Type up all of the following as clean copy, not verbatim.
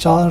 4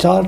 4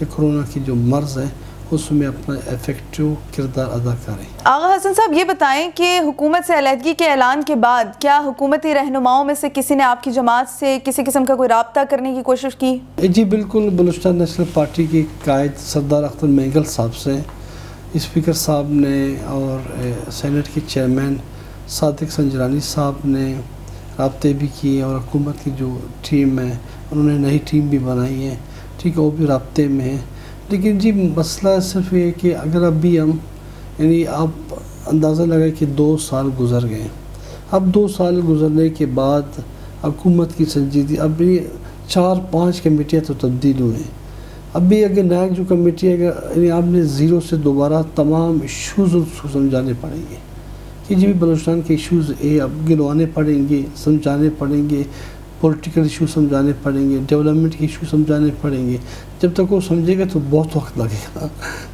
یہ کورونا کی جو مرض ہے اس میں اپنا ایفیکٹو کردار ادا کریں. آغا حسن صاحب یہ بتائیں کہ حکومت سے علیحدگی کے اعلان کے بعد کیا حکومتی رہنماؤں میں سے کسی نے آپ کی جماعت سے کسی قسم کا کوئی رابطہ کرنے کی کوشش کی؟ جی بالکل. بلوچستان نیشنل پارٹی کے قائد سردار اختر مینگل صاحب سے اسپیکر صاحب نے اور سینٹ کے چیئرمین صادق سنجرانی صاحب نے رابطے بھی کیے, اور حکومت کی جو ٹیم ہے انہوں نے نئی ٹیم بھی بنائی ہے, ٹھیک ہے, وہ بھی رابطے میں ہیں. لیکن جی مسئلہ صرف یہ کہ اگر ابھی ہم یعنی آپ اندازہ لگائیں کہ 2 سال گزر گئے, اب 2 سال گزرنے کے بعد حکومت کی سنجیدگی, اب 4-5 کمیٹیاں تو تبدیل ہوئے ہیں. ابھی اگر نیا جو کمیٹی ہے یعنی آپ نے زیرو سے دوبارہ تمام ایشوز کو سمجھانے پڑیں گے کہ جی بلوچستان کے ایشوز اب گنوانے پڑیں گے, سمجھانے پڑیں گے, پولیٹیکل ایشو سمجھانے پڑیں گے, ڈیولپمنٹ کے ایشو سمجھانے پڑیں گے. جب تک وہ سمجھے گا تو بہت وقت لگے گا.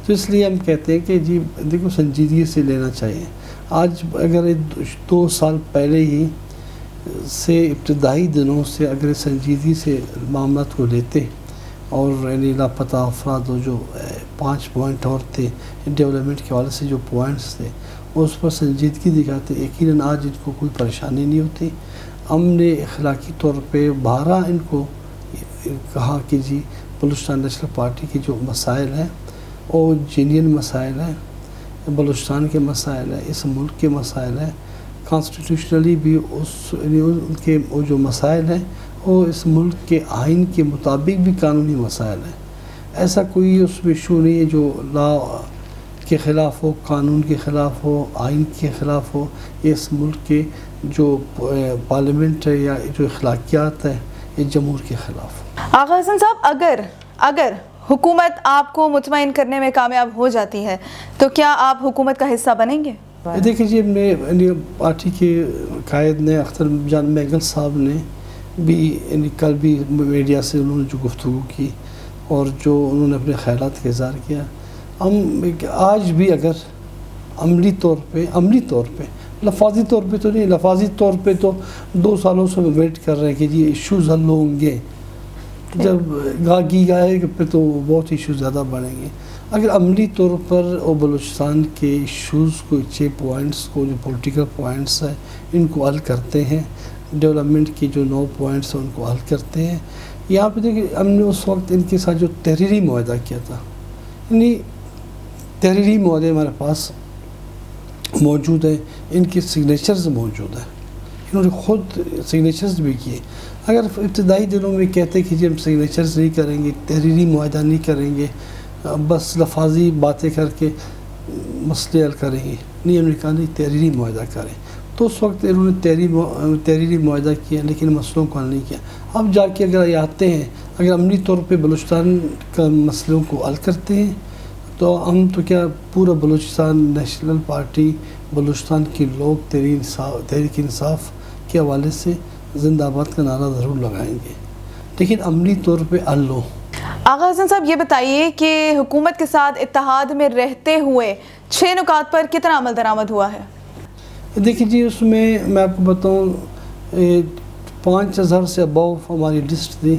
تو اس لیے ہم کہتے ہیں کہ جی دیکھو سنجیدگی سے لینا چاہیے. آج اگر 2 سال پہلے ہی سے ابتدائی دنوں سے اگر سنجیدگی سے معاملات کو لیتے اور یعنی لاپتہ افراد جو 5 پوائنٹ اور تھے ڈیولپمنٹ کے حوالے سے جو پوائنٹس تھے اس پر سنجیدگی دکھاتے, یقیناً آج ان کو کوئی پریشانی نہیں ہوتی. ہم نے اخلاقی طور پہ 12 ان کو کہا کہ جی بلوچستان نیشنل پارٹی کے جو مسائل ہیں وہ جینین مسائل ہیں, بلوچستان کے مسائل ہیں, اس ملک کے مسائل ہیں, کانسٹیٹیوشنلی بھی ان کے وہ جو مسائل ہیں وہ اس ملک کے آئین کے مطابق بھی قانونی مسائل ہیں. ایسا کوئی اس میں ایشو نہیں ہے جو لا کے خلاف ہو, قانون کے خلاف ہو, آئین کے خلاف ہو. یہ اس ملک کے جو پارلیمنٹ ہے یا جو اخلاقیات ہے یہ جمہور کے خلاف ہو. آغا حسن صاحب اگر حکومت آپ کو مطمئن کرنے میں کامیاب ہو جاتی ہے تو کیا آپ حکومت کا حصہ بنیں گے؟ دیکھیں جی, ہم نے پارٹی کے قائد نے اختر جان مینگل صاحب نے بھی کل بھی میڈیا سے انہوں نے جو گفتگو کی اور جو انہوں نے اپنے خیالات کا اظہار کیا, ہم آج بھی اگر عملی طور پہ لفاظی طور پہ تو نہیں, لفاظی طور پہ تو 2 سالوں سے ویٹ کر رہے ہیں کہ جی ایشوز حل ہوں گے. جب گاگی گائے پہ تو بہت ایشوز زیادہ بڑھیں گے. اگر عملی طور پر وہ بلوچستان کے ایشوز کو 6 پوائنٹس کو جو پولیٹیکل پوائنٹس ہیں ان کو حل کرتے ہیں, ڈیولپمنٹ کی جو 9 پوائنٹس ہیں ان کو حل کرتے ہیں. یہاں پہ دیکھیں ہم نے اس وقت ان کے ساتھ جو تحریری معاہدہ کیا تھا, یعنی تحریری معاہدے ہمارے پاس موجود ہیں, ان کے سگنیچرز موجود ہیں, انہوں نے خود سگنیچرز بھی کیے. اگر ابتدائی دنوں میں کہتے کہ جی ہم سگنیچرز نہیں کریں گے, تحریری معاہدہ نہیں کریں گے, بس لفاظی باتیں کر کے مسئلے حل کریں گے, نہیں, ہم نے کہا نہیں تحریری معاہدہ کریں. تو اس وقت انہوں نے تحریری معاہدہ کیا لیکن مسئلوں کو حل نہیں کیا. اب جا کے اگر یہ آتے ہیں, اگر عملی طور پہ بلوچستان کا مسئلوں کو حل کرتے ہیں تو ہم تو کیا پورا بلوچستان نیشنل پارٹی, بلوچستان کے لوگ تحریک انصاف کے حوالے سے زندہ آباد کا نعرہ ضرور لگائیں گے, لیکن عملی طور پہ حل ہو. آغا حسن صاحب یہ بتائیے کہ حکومت کے ساتھ اتحاد میں رہتے ہوئے 6 نکات پر کتنا عمل درآمد ہوا ہے؟ دیکھیں جی, اس میں آپ کو بتاؤں 5000 سے ابو ہماری لسٹ تھی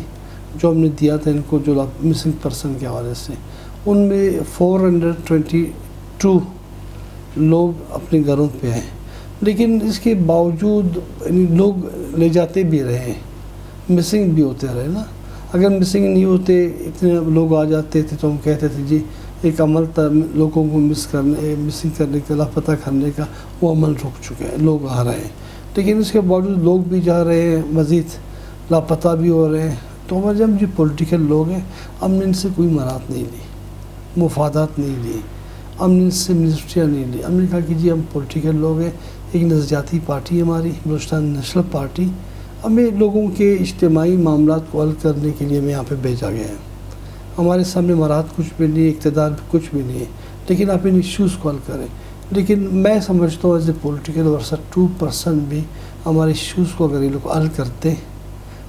جو ہم نے دیا تھا ان کو جو مسنگ پرسن کے حوالے سے, ان میں 422 لوگ اپنے گھروں پہ آئے, لیکن اس کے باوجود لوگ لے جاتے بھی رہے, مسنگ بھی ہوتے رہے نا. اگر مسنگ نہیں ہوتے, اتنے لوگ آ جاتے تھے تو ہم کہتے تھے جی ایک عمل تھا لوگوں کو مسنگ کرنے کا, لاپتہ کرنے کا, وہ عمل رک چکے ہیں, لوگ آ رہے ہیں. لیکن اس کے باوجود لوگ بھی جا رہے ہیں, مزید لاپتہ بھی ہو رہے ہیں. تو جب جو پولیٹیکل لوگ ہیں ہم نے ان سے کوئی مراد نہیں لی, مفادات نہیں لی, ہم نے ان سے منسٹریاں نہیں لی. ہم نے کہا کہ جی ہم پولیٹیکل لوگ ہیں, ایک نظریاتی پارٹی ہماری بلوچستان نیشنل پارٹی, ہمیں لوگوں کے اجتماعی معاملات کو حل کرنے کے لیے ہمیں یہاں پہ بھیجا گیا ہے. ہمارے سامنے مراد کچھ بھی نہیں, اقتدار بھی کچھ بھی نہیں ہے, لیکن آپ ان ایشوز کو حل کریں. لیکن میں سمجھتا ہوں ایز اے پولیٹیکل ورسر 2% بھی ہمارے ایشوز کو اگر یہ لوگ حل کرتے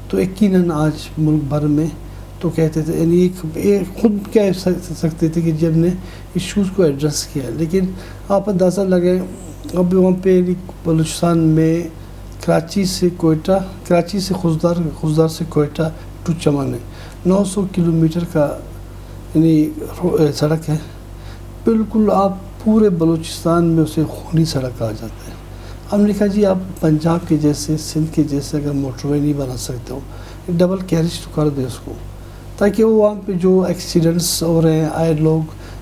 تو یقیناً آج ملک بھر میں تو کہتے تھے, یعنی ایک خود کہہ سکتے تھے کہ جب نے ایشوز کو ایڈریس کیا. لیکن آپ اندازہ لگائیں اب وہاں پہ بلوچستان میں کراچی سے خوزدار سے کوئٹہ ٹو چمن ہے, 900 کلومیٹر کا یعنی سڑک ہے، بالکل آپ پورے بلوچستان میں اسے خونی سڑک کہا جاتا ہے۔ ہم نے کہا جی آپ پنجاب کے جیسے، سندھ کے جیسے اگر موٹر وے نہیں بنا سکتے ہو، ڈبل کیریج تو کر دے اس کو، تاکہ وہ وہاں پہ جو ایکسیڈنٹس ہو رہے ہیں آئے لوگ،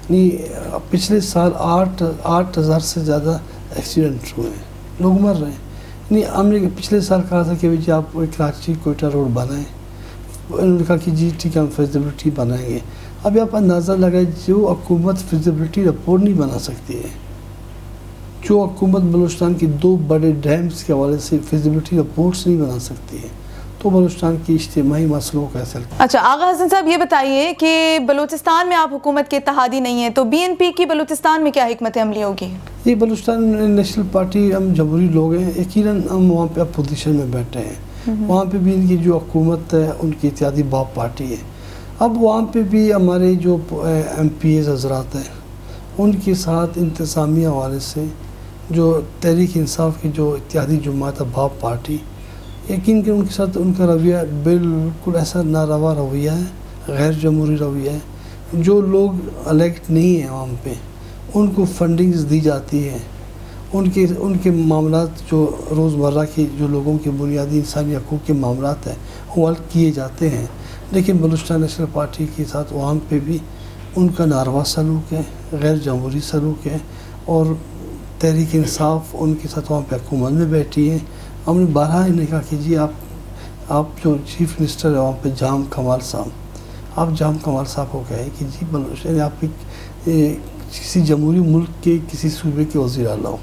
نہیں پچھلے سال 8,000 سے زیادہ ایکسیڈنٹ ہوئے ہیں، لوگ مر رہے ہیں۔ نہیں ہم نے پچھلے سال کہا تھا کہ جی آپ کراچی کوئٹہ روڈ بنائیں، انہوں نے کہا کہ جی ٹھیک ہے ہم فیزیبلٹی بنائیں گے۔ ابھی آپ اندازہ لگائیں جو حکومت فیزیبلٹی رپورٹ نہیں بنا سکتی ہے، جو حکومت بلوچستان کی 2 بڑے ڈیمز کے حوالے سے فیزیبلٹی رپورٹس نہیں بنا سکتی ہے، تو بلوچستان کی اجتماعی مسئلوں کا حل۔ اچھا آغا حسن صاحب یہ بتائیے کہ بلوچستان میں آپ حکومت کے اتحادی نہیں ہیں، تو بی این پی کی بلوچستان میں کیا حکمت عملی ہوگی؟ یہ بلوچستان نیشنل پارٹی، ہم جمہوری لوگ ہیں، یقیناً ہم وہاں پہ اپوزیشن میں بیٹھے ہیں، وہاں پہ بھی ان کی جو حکومت ہے ان کی اتحادی باپ پارٹی ہے۔ اب وہاں پہ بھی ہمارے جو ایم پی ایز حضرات ہیں ان کے ساتھ انتظامی حوالے سے جو تحریک انصاف کی جو اتحادی جماعت ہے باپ پارٹی، یقین کہ ان کے ساتھ ان کا رویہ بالکل ایسا ناروا رویہ ہے، غیر جمہوری رویہ ہے۔ جو لوگ الیکٹ نہیں ہیں وہاں پہ ان کو فنڈنگز دی جاتی ہے، ان کے معاملات جو روزمرہ کے جو لوگوں کے بنیادی انسانی حقوق کے معاملات ہیں وہ حل کیے جاتے ہیں، لیکن بلوچستان نیشنل پارٹی کے ساتھ وہاں پہ بھی ان کا ناروا سلوک ہے، غیر جمہوری سلوک ہے، اور تحریک انصاف ان کے ساتھ وہاں پہ حکومت میں بیٹھی ہے۔ ہم نے بارہا انہیں کہا کہ جی آپ جو چیف منسٹر ہے وہاں پہ جام کمال صاحب، آپ جام کمال صاحب کو کہے کہ جی بلوچستان آپ کسی جمہوری ملک کے کسی صوبے کے وزیر اعلیٰ ہو،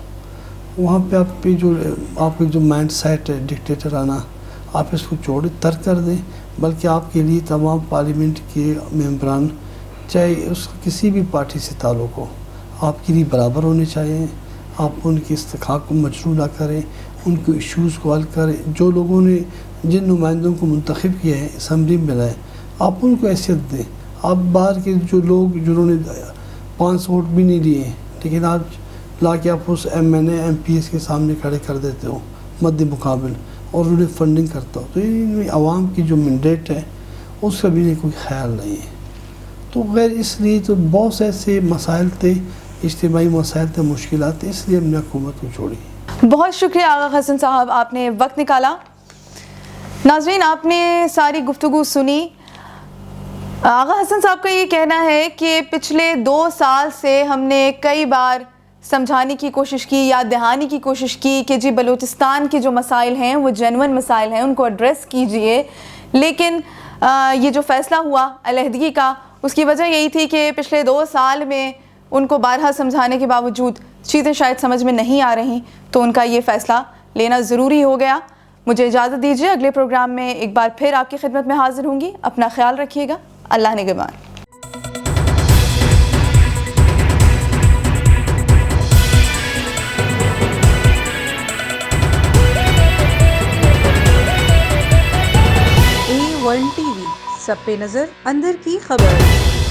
وہاں پہ آپ کے جو مائنڈ سیٹ ہے ڈکٹیٹرانہ، آپ اس کو ترک کر دیں، بلکہ آپ کے لیے تمام پارلیمنٹ کے ممبران چاہے اس کسی بھی پارٹی سے تعلق ہو آپ کے لیے برابر ہونے چاہیے۔ آپ ان کے استحقاق کو مجروح نہ کریں، ان کے ایشوز کو حل کریں۔ جو لوگوں نے جن نمائندوں کو منتخب کیا ہے اسمبلی میں لائے، آپ ان کو حیثیت دیں۔ آپ باہر کے جو لوگ جنہوں نے 5 ووٹ بھی نہیں لیے لیکن آپ لا کے آپ اس M N A M P S کے سامنے کھڑے کر دیتے ہو مد مقابل، اور انہیں فنڈنگ کرتا ہو، تو یہ عوام کی جو مینڈیٹ ہے اس کا بھی نہیں کوئی خیال نہیں ہے۔ تو غیر اس لیے تو بہت سے ایسے مسائل تھے، اجتماعی مسائل تھے، مشکلات تھے، اس لیے ہم نے حکومت کو چھوڑی۔ بہت شکریہ آغا حسن صاحب، آپ نے وقت نکالا۔ ناظرین آپ نے ساری گفتگو سنی۔ آغا حسن صاحب کا یہ کہنا ہے کہ پچھلے 2 سال سے ہم نے کئی بار سمجھانے کی کوشش کی، یاد دہانی کی کوشش کی کہ جی بلوچستان کے جو مسائل ہیں وہ جینون مسائل ہیں، ان کو ایڈریس کیجئے، لیکن یہ جو فیصلہ ہوا علیحدگی کا اس کی وجہ یہی تھی کہ پچھلے 2 سال میں ان کو بارہا سمجھانے کے باوجود چیزیں شاید سمجھ میں نہیں آ رہی، تو ان کا یہ فیصلہ لینا ضروری ہو گیا۔ مجھے اجازت دیجیے، اگلے پروگرام میں ایک بار پھر آپ کی خدمت میں حاضر ہوں گی۔ اپنا خیال رکھیے گا، اللہ نگہبان۔ A1 TV، سب پہ نظر، اندر کی خبر۔